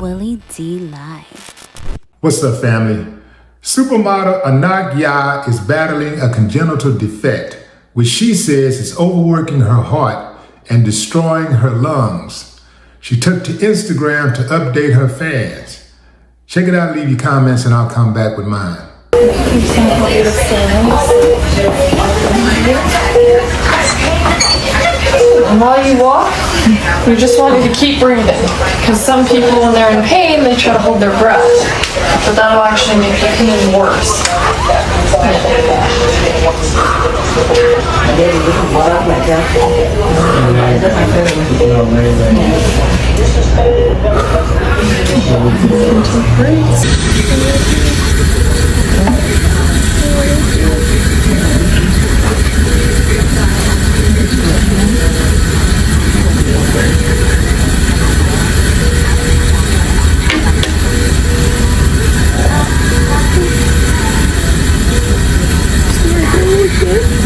Willie D Live. What's up, family? Supermodel Anok Yai is battling a congenital defect, which she says is overworking her heart and destroying her lungs. She took to Instagram to update her fans. Check it out, leave your comments, and I'll come back with mine. And while you walk, you just want you to keep breathing. Because some people, when they're in pain, they try to hold their breath. But that'll actually make the pain worse.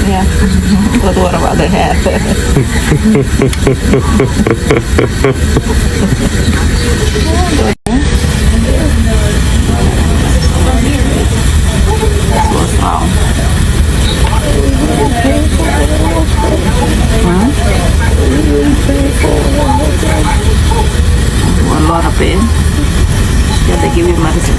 Yeah, but what about the head? A lot of pain. Yeah, they give you medicine.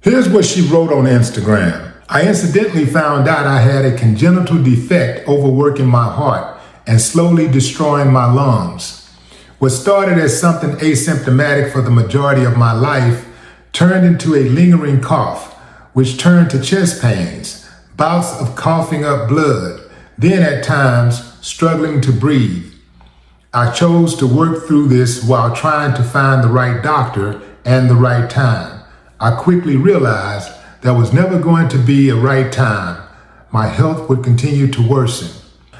Here's what she wrote on Instagram. I incidentally found out I had a congenital defect overworking my heart and slowly destroying my lungs. What started as something asymptomatic for the majority of my life turned into a lingering cough, which turned to chest pains, bouts of coughing up blood, then at times struggling to breathe. I chose to work through this while trying to find the right doctor and the right time. I quickly realized there was never going to be a right time. My health would continue to worsen.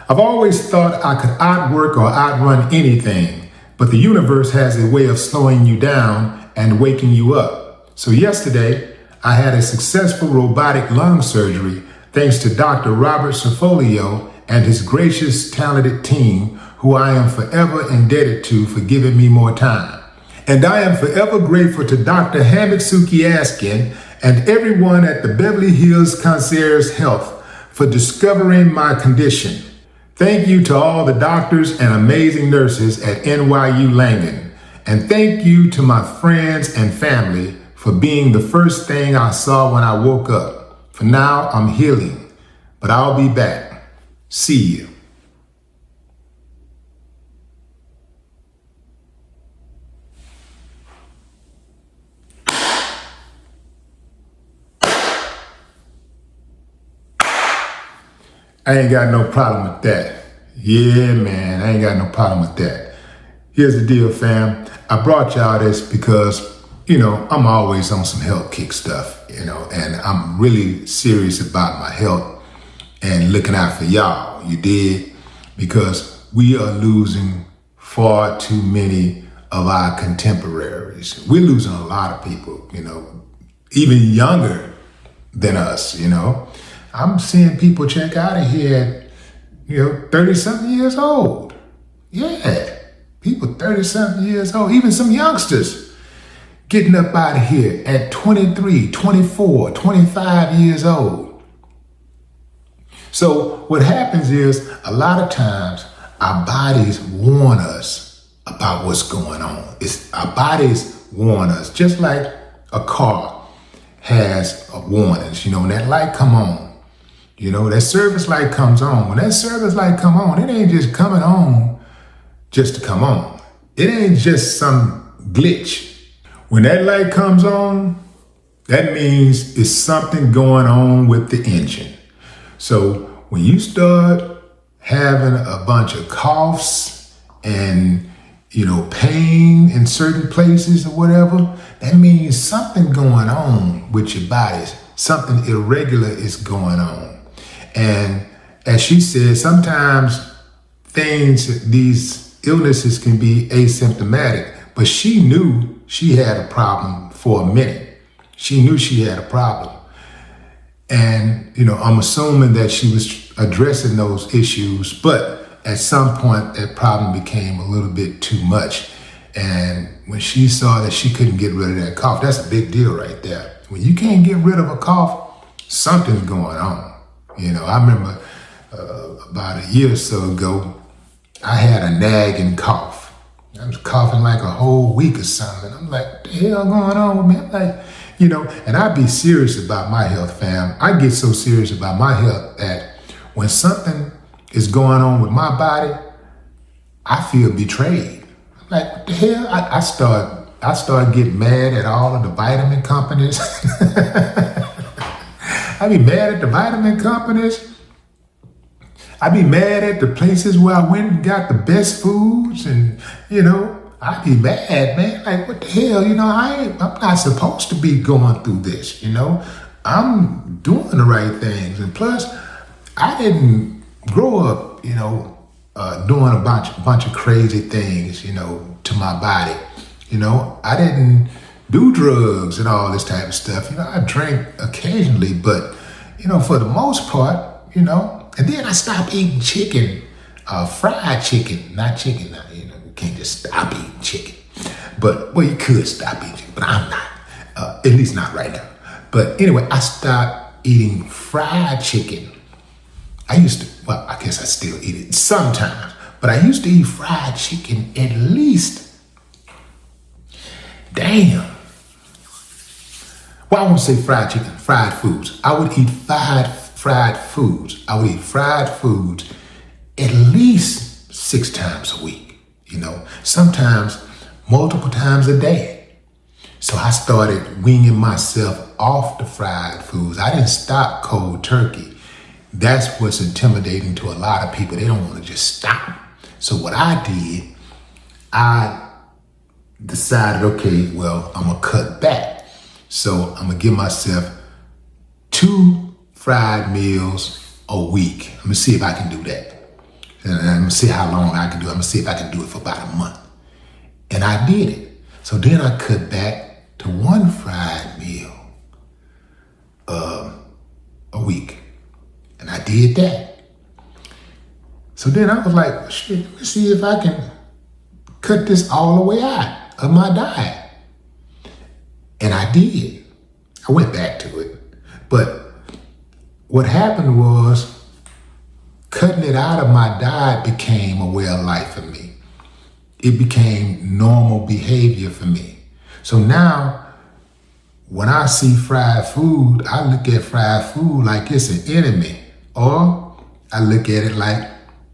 I've always thought I could outwork or outrun anything, but the universe has a way of slowing you down and waking you up. So yesterday, I had a successful robotic lung surgery thanks to Dr. Robert Sfolio and his gracious, talented team, who I am forever indebted to for giving me more time. And I am forever grateful to Dr. Hamid Sukiaskin and everyone at the Beverly Hills Concierge Health for discovering my condition. Thank you to all the doctors and amazing nurses at NYU Langone. And thank you to my friends and family for being the first thing I saw when I woke up. For now, I'm healing, but I'll be back. See you. I ain't got no problem with that. Yeah, man, I ain't got no problem with that. Here's the deal, fam. I brought y'all this because, I'm always on some health kick stuff, and I'm really serious about my health and looking out for y'all, you dig? Because we are losing far too many of our contemporaries. We're losing a lot of people, even younger than us, I'm seeing people check out of here at, 30-something years old. Yeah, people 30-something years old, even some youngsters getting up out of here at 23, 24, 25 years old. So what happens is a lot of times our bodies warn us about what's going on. Our bodies warn us, just like a car has warnings, when that light come on. That service light comes on. When that service light come on, it ain't just coming on just to come on. It ain't just some glitch. When that light comes on, that means it's something going on with the engine. So when you start having a bunch of coughs and, pain in certain places or whatever, that means something going on with your bodies. Something irregular is going on. And as she said, sometimes these illnesses can be asymptomatic, but she knew she had a problem for a minute. She knew she had a problem. And, I'm assuming that she was addressing those issues, but at some point that problem became a little bit too much. And when she saw that she couldn't get rid of that cough, that's a big deal right there. When you can't get rid of a cough, something's going on. I remember about a year or so ago, I had a nagging cough. I was coughing like a whole week or something. I'm like, what the hell going on with me? I'm like, and I be serious about my health, fam. I get so serious about my health that when something is going on with my body, I feel betrayed. I'm like, what the hell? I start getting mad at all of the vitamin companies. I be mad at the vitamin companies. I be mad at the places where I went and got the best foods, and I be mad, man. Like, what the hell? I'm not supposed to be going through this. I'm doing the right things, and plus, I didn't grow up, doing a bunch of crazy things, to my body. I didn't do drugs and all this type of stuff. I drink occasionally, but for the most part, and then I stopped eating chicken, fried chicken, not chicken. You can't just stop eating chicken. But, well, you could stop eating chicken, but I'm not, at least not right now. But anyway, I stopped eating fried chicken. I guess I still eat it sometimes, but I used to eat fried chicken at least, well, I won't say fried chicken, fried foods. I would eat fried foods. I would eat fried foods at least 6 times a week, sometimes multiple times a day. So I started weaning myself off the fried foods. I didn't stop cold turkey. That's what's intimidating to a lot of people. They don't want to just stop. So what I did, I decided, okay, well, I'm going to cut back. So I'm going to give myself 2 fried meals a week. I'm going to see if I can do that. And I'm going to see how long I can do it. I'm going to see if I can do it for about a month. And I did it. So then I cut back to 1 fried meal a week. And I did that. So then I was like, shit, let me see if I can cut this all the way out of my diet. And I did. I went back to it. But what happened was, cutting it out of my diet became a way of life for me. It became normal behavior for me. So now, when I see fried food, I look at fried food like it's an enemy. Or I look at it like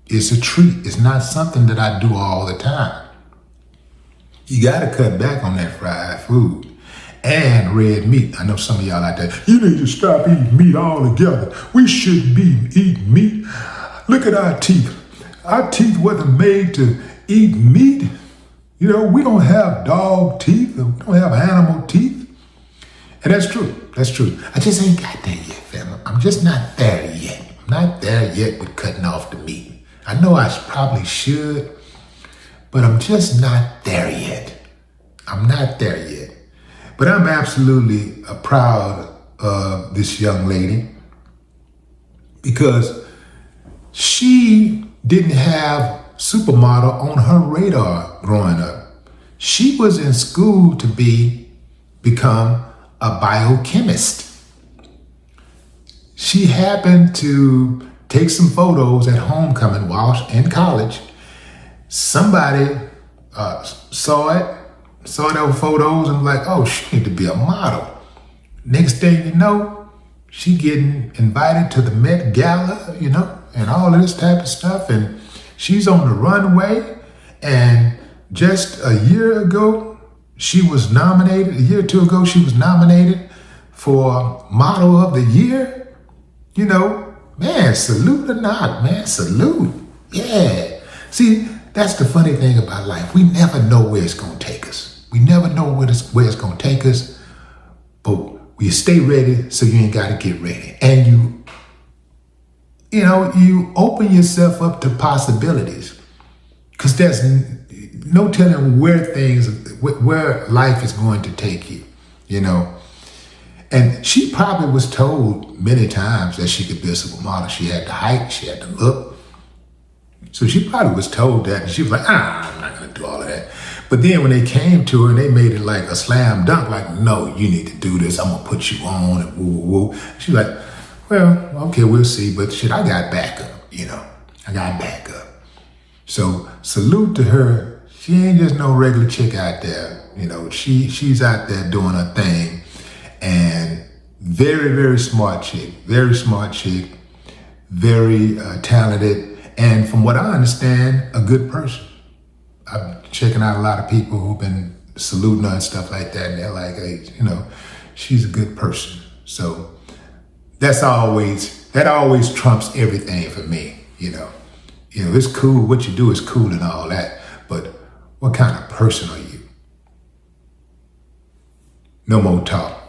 it's a treat. It's not something that I do all the time. You gotta cut back on that fried food. And red meat. I know some of y'all out there, you need to stop eating meat altogether. We shouldn't be eating meat. Look at our teeth. Our teeth wasn't made to eat meat. We don't have dog teeth. We don't have animal teeth. And that's true. That's true. I just ain't got there yet, family. I'm just not there yet. I'm not there yet with cutting off the meat. I know I probably should, but I'm just not there yet. I'm not there yet. But I'm absolutely proud of this young lady because she didn't have Supermodel on her radar growing up. She was in school to become a biochemist. She happened to take some photos at homecoming while in college. Somebody saw those photos and was like, oh, she need to be a model. Next thing you know, she getting invited to the Met Gala, and all of this type of stuff. And she's on the runway. And just a year or 2 ago, she was nominated for Model of the Year. Man, salute or not, man, salute. Yeah. See, that's the funny thing about life. We never know where it's going to take us. We never know where it's going to take us, but we stay ready so you ain't got to get ready. And you open yourself up to possibilities because there's no telling where life is going to take you, And she probably was told many times that she could be a supermodel. She had the height, she had the look. So she probably was told that, and she was like, I'm not going to do all of that. But then when they came to her and they made it like a slam dunk, like, no, you need to do this. I'm gonna put you on and woo, woo, woo. She's like, well, okay, we'll see. But shit, I got backup, I got backup. So salute to her. She ain't just no regular chick out there. She's out there doing her thing. And very, very smart chick, very talented. And from what I understand, a good person. I'm checking out a lot of people who've been saluting her and stuff like that. And they're like, hey, she's a good person. So that always trumps everything for me. It's cool. What you do is cool and all that. But what kind of person are you? No more talk.